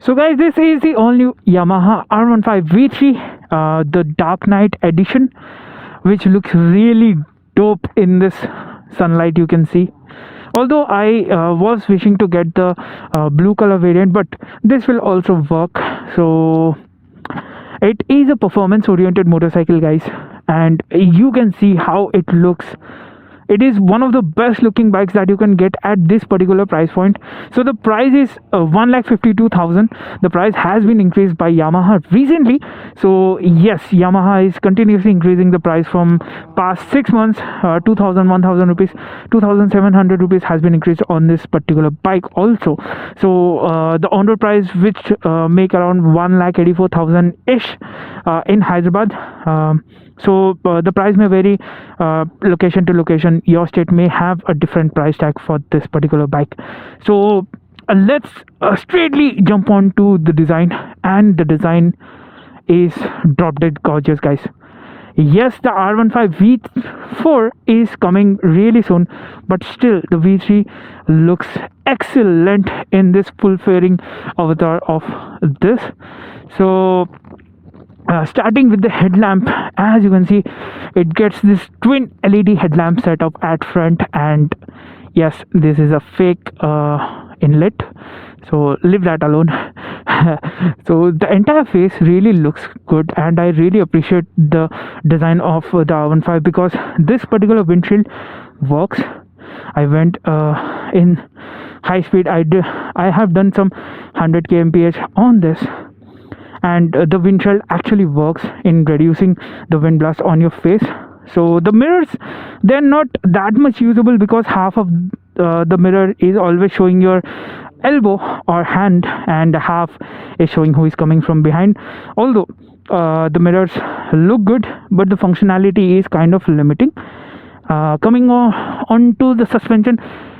So guys, this is the all new Yamaha R15 V3, the Dark Knight edition, which looks really dope in this sunlight, you can see. Although I was wishing to get the blue color variant, but this will also work. So it is a performance oriented motorcycle, guys, and you can see how it looks. It is one of the best looking bikes that you can get at this particular price point. So the price is 1,52,000. The price has been increased by Yamaha recently. So yes, Yamaha is continuously increasing the price from past 6 months. 2,000, 1,000 rupees, 2,700 rupees has been increased on this particular bike also. So the on road price, which make around 1,84,000 ish in Hyderabad. So the price may vary location to location. Your state may have a different price tag for this particular bike. So let's straightly jump on to the design, and the design is drop dead gorgeous, guys. Yes, the R15 V4 is coming really soon, but still the V3 looks excellent in this full fairing avatar of this. So starting with the headlamp, as you can see, it gets this twin LED headlamp setup at front, and yes, this is a fake inlet, so leave that alone. So the entire face really looks good, and I really appreciate the design of the R15 because this particular windshield works. I went in high speed. I have done some 100 kmph on this, and the windshield actually works in reducing the wind blast on your face. So the mirrors, they're not that much usable because half of the mirror is always showing your elbow or hand, and half is showing who is coming from behind. Although the mirrors look good, but the functionality is kind of limiting. Coming on to the suspension,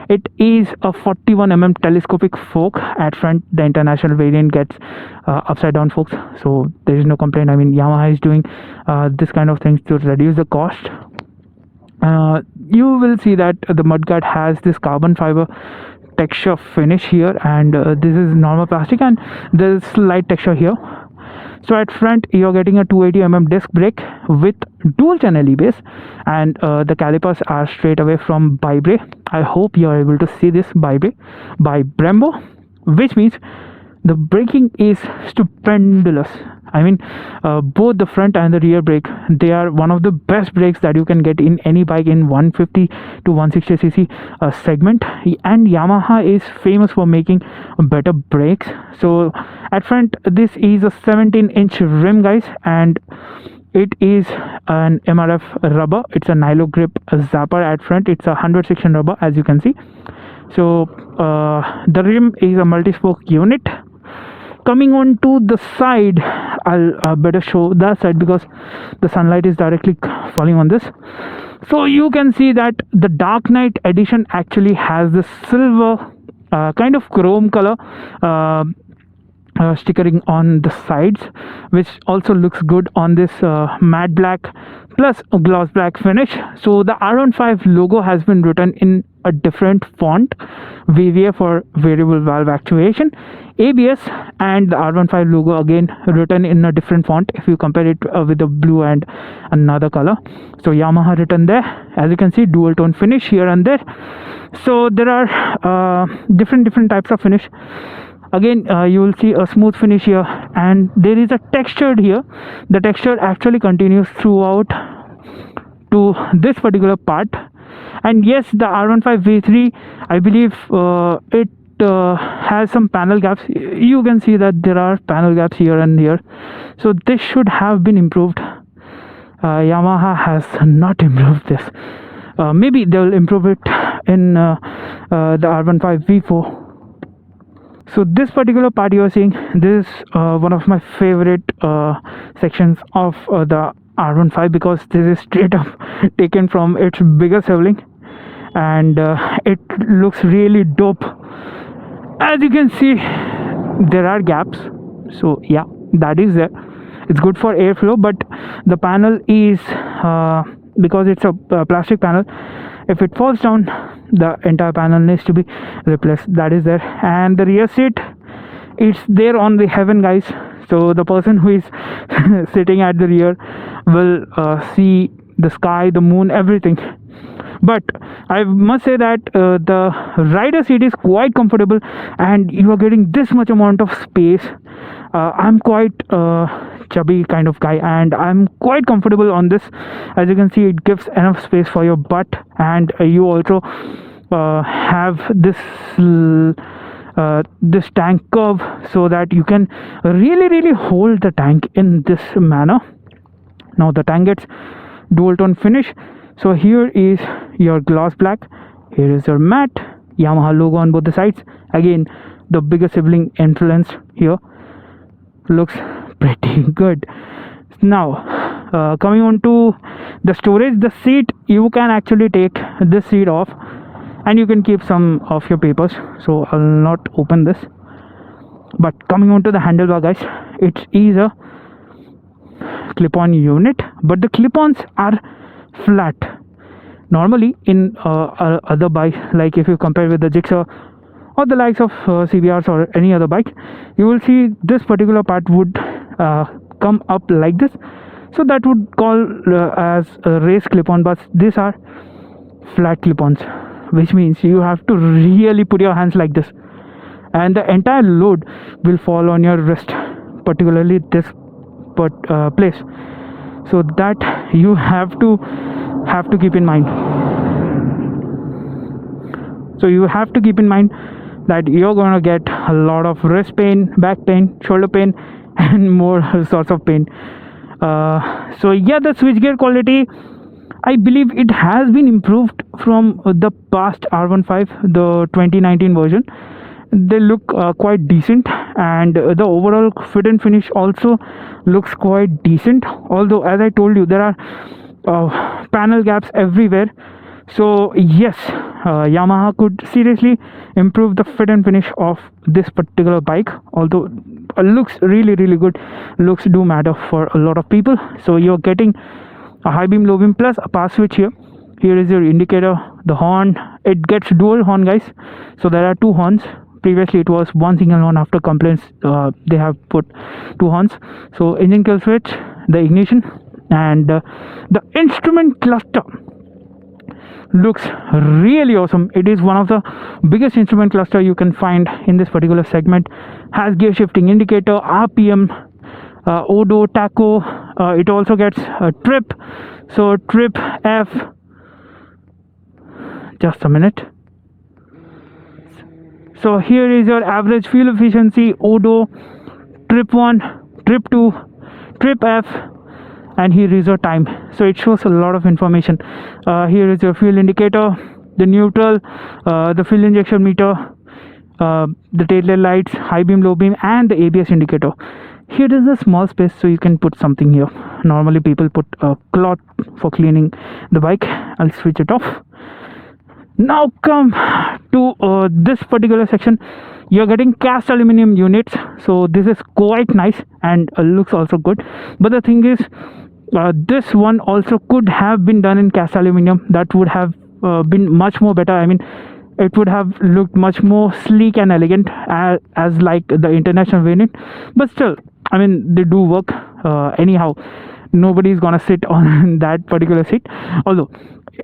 it is a 41 telescopic fork at front. The international variant gets upside down forks, so there is no complaint. I mean, Yamaha is doing this kind of things to reduce the cost. You will see that the mudguard has this carbon fiber texture finish here, and this is normal plastic, and there's slight texture here. So at front, you're getting a 280 disc brake with dual channel EBS, and the calipers are straight away from Bybre. I hope you are able to see this, Bybre by Brembo, which means the braking is stupendous. I mean, both the front and the rear brake, they are one of the best brakes that you can get in any bike in 150 to 160cc segment, and Yamaha is famous for making better brakes. So at front, this is a 17-inch rim, guys, and it is an MRF rubber. It's a Nilo grip zapper at front. It's a 100 section rubber, as you can see. So the rim is a multi-spoke unit. Coming on to the side, I'll better show that side because the sunlight is directly falling on this. So you can see that the Dark Knight edition actually has this silver kind of chrome color stickering on the sides, which also looks good on this matte black plus a gloss black finish. So the R15 logo has been written in a different font, VVA for variable valve actuation, ABS, and the R15 logo again written in a different font if you compare it with the blue and another color. So Yamaha written there, as you can see, dual tone finish here and there. So there are different types of finish. Again, you will see a smooth finish here, and there is a textured here. The texture actually continues throughout to this particular part. And yes, the R15 V3, I believe it has some panel gaps. You can see that there are panel gaps here and here, so this should have been improved. Yamaha has not improved this. Maybe they will improve it in the R15 V4. So this particular part you are seeing, this is one of my favorite sections of the R15 because this is straight up taken from its bigger sibling, and it looks really dope. As you can see, there are gaps, so yeah, that is there. It's good for airflow, but the panel is because it's a plastic panel, if it falls down, the entire panel needs to be replaced. That is there. And the rear seat it's there on the heaven, guys. So the person who is sitting at the rear will see the sky, the moon, everything. But I must say that the rider seat is quite comfortable, and you are getting this much amount of space. I'm quite chubby kind of guy, and I'm quite comfortable on this. As you can see, it gives enough space for your butt, and you also have this tank curve, so that you can really hold the tank in this manner. Now the tank gets dual tone finish. So here is your gloss black, here is your matte Yamaha logo on both the sides. Again, the bigger sibling influence here. Looks pretty good. Now coming on to the storage, the seat, you can actually take this seat off and you can keep some of your papers, so I'll not open this. But coming on to the handlebar, guys, it is a clip-on unit, but the clip-ons are flat. Normally in other bikes, like if you compare with the Gixxer or the likes of CBRs or any other bike, you will see this particular part would come up like this, so that would call as a race clip-on. But these are flat clip-ons, which means you have to really put your hands like this, and the entire load will fall on your wrist, particularly this place. So that you have to keep in mind. So you have to keep in mind that you're going to get a lot of wrist pain, back pain, shoulder pain, and more sorts of pain. So yeah, the switchgear quality, I believe it has been improved from the past R15, the 2019 version. They look quite decent, and the overall fit and finish also looks quite decent. Although, as I told you, there are panel gaps everywhere. So yes, Yamaha could seriously improve the fit and finish of this particular bike. Although looks really good, looks do matter for a lot of people. So you're getting a high beam, low beam, plus a pass switch here. Here is your indicator, the horn. It gets dual horn, guys. So there are two horns. Previously it was one single horn. After complaints, they have put two horns. So engine kill switch, the ignition, and the instrument cluster looks really awesome. It is one of the biggest instrument cluster you can find in this particular segment. Has gear shifting indicator, RPM, odo, tacho. It also gets a trip. So trip F, just a minute. So here is your average fuel efficiency, odo, trip 1, trip 2, trip F, and here is your time. So it shows a lot of information. Here is your fuel indicator, the neutral, the fuel injection meter, the tail lights, high beam, low beam, and the ABS indicator. Here is a small space, so you can put something here. Normally people put a cloth for cleaning the bike. I'll switch it off. Now come to this particular section. You're getting cast aluminum units, so this is quite nice and looks also good. But the thing is, this one also could have been done in cast aluminum. That would have been much more better. I mean, it would have looked much more sleek and elegant as like the international variant. But still, I mean, they do work. Anyhow, nobody's gonna sit on that particular seat. Although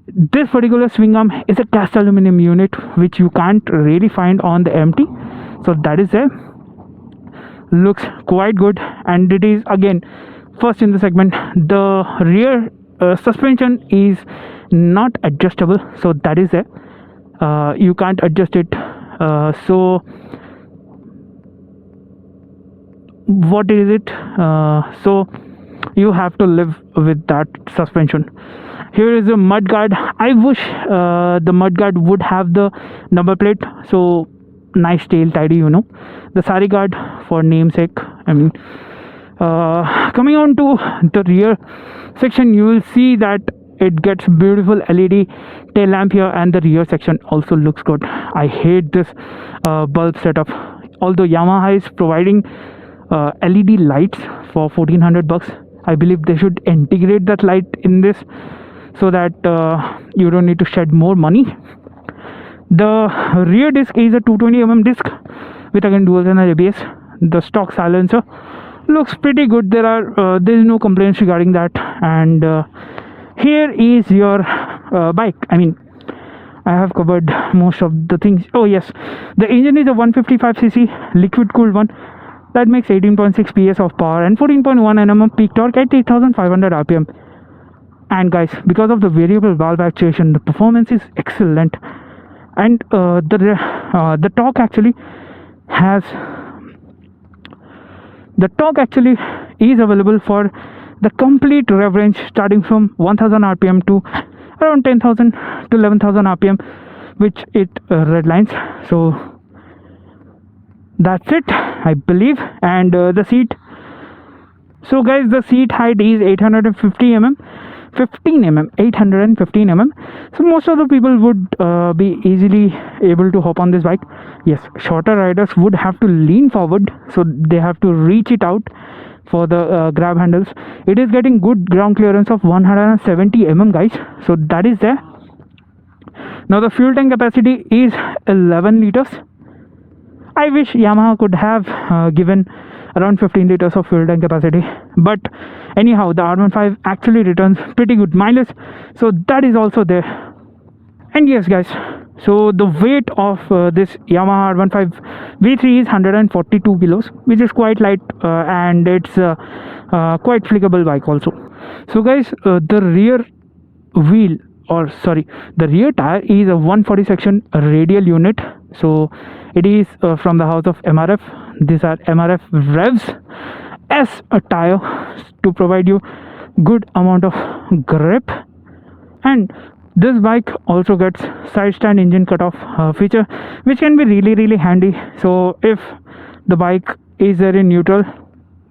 this particular swing arm is a cast aluminum unit, which you can't really find on the MT. So that is there. Looks quite good, and it is again first in the segment. The rear suspension is not adjustable, so that is there. You can't adjust it. So what is it? So you have to live with that suspension. Here is a mudguard. I wish the mudguard would have the number plate, so nice tail tidy, you know. The sari guard for namesake. I mean, coming on to the rear section, you will see that it gets beautiful LED tail lamp here, and the rear section also looks good. I hate this bulb setup. Although Yamaha is providing LED lights for 1400 bucks, I believe they should integrate that light in this, so that you don't need to shed more money. The rear disc is a 220mm disc with again dual channel ABS. the stock silencer looks pretty good. There is no complaints regarding that. And here is your bike. I mean, I have covered most of the things. Oh yes, the engine is a 155cc liquid cooled one that makes 18.6 PS of power and 14.1 Nm of peak torque at 8500 rpm. And guys, because of the variable valve actuation, the performance is excellent. And the torque actually is available for the complete rev range starting from 1000 rpm to around 10,000 to 11,000 rpm, which it redlines. So that's it, I believe. And the seat, so guys, the seat height is 850 mm, 815 mm. So most of the people would be easily able to hop on this bike. Yes, shorter riders would have to lean forward, so they have to reach it out for the grab handles. It is getting good ground clearance of 170 mm, guys, so that is there. Now the fuel tank capacity is 11 liters. I wish Yamaha could have given around 15 liters of fuel tank capacity, but anyhow, the R15 actually returns pretty good mileage, so that is also there. And yes guys, so the weight of this Yamaha R15 V3 is 142 kilos, which is quite light, and it's quite flickable bike also. So guys, the rear tire is a 140 section radial unit. So it is from the house of MRF. These are MRF Revs S a tire to provide you good amount of grip. And this bike also gets side stand engine cutoff feature, which can be really handy. So if the bike is there in neutral,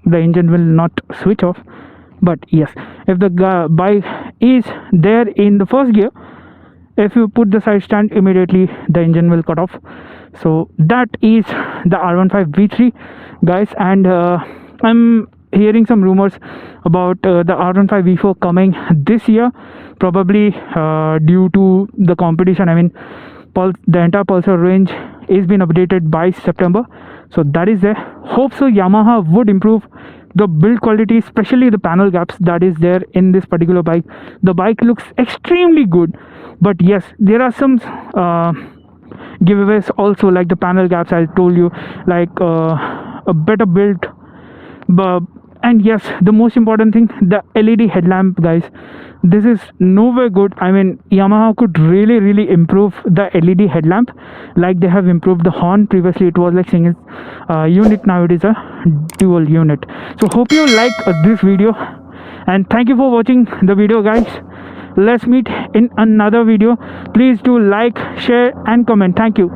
the engine will not switch off. But yes, if the bike is there in the first gear, if you put the side stand, immediately the engine will cut off. So that is the R15 V3, guys. And I'm hearing some rumors about the R15 V4 coming this year, probably due to the competition. I mean, the entire Pulsar range is been updated by September, so that is there. Hope so Yamaha would improve the build quality, especially the panel gaps that is there in this particular bike. The bike looks extremely good, but yes, there are some giveaways also, like the panel gaps I told you, like a better build. And yes, the most important thing, the LED headlamp, guys. This is nowhere good. I mean, Yamaha could really improve the LED headlamp, like they have improved the horn. Previously it was like single unit, now it is a dual unit. So hope you like this video, and thank you for watching the video, guys. Let's meet in another video. Please do like, share and comment. Thank you.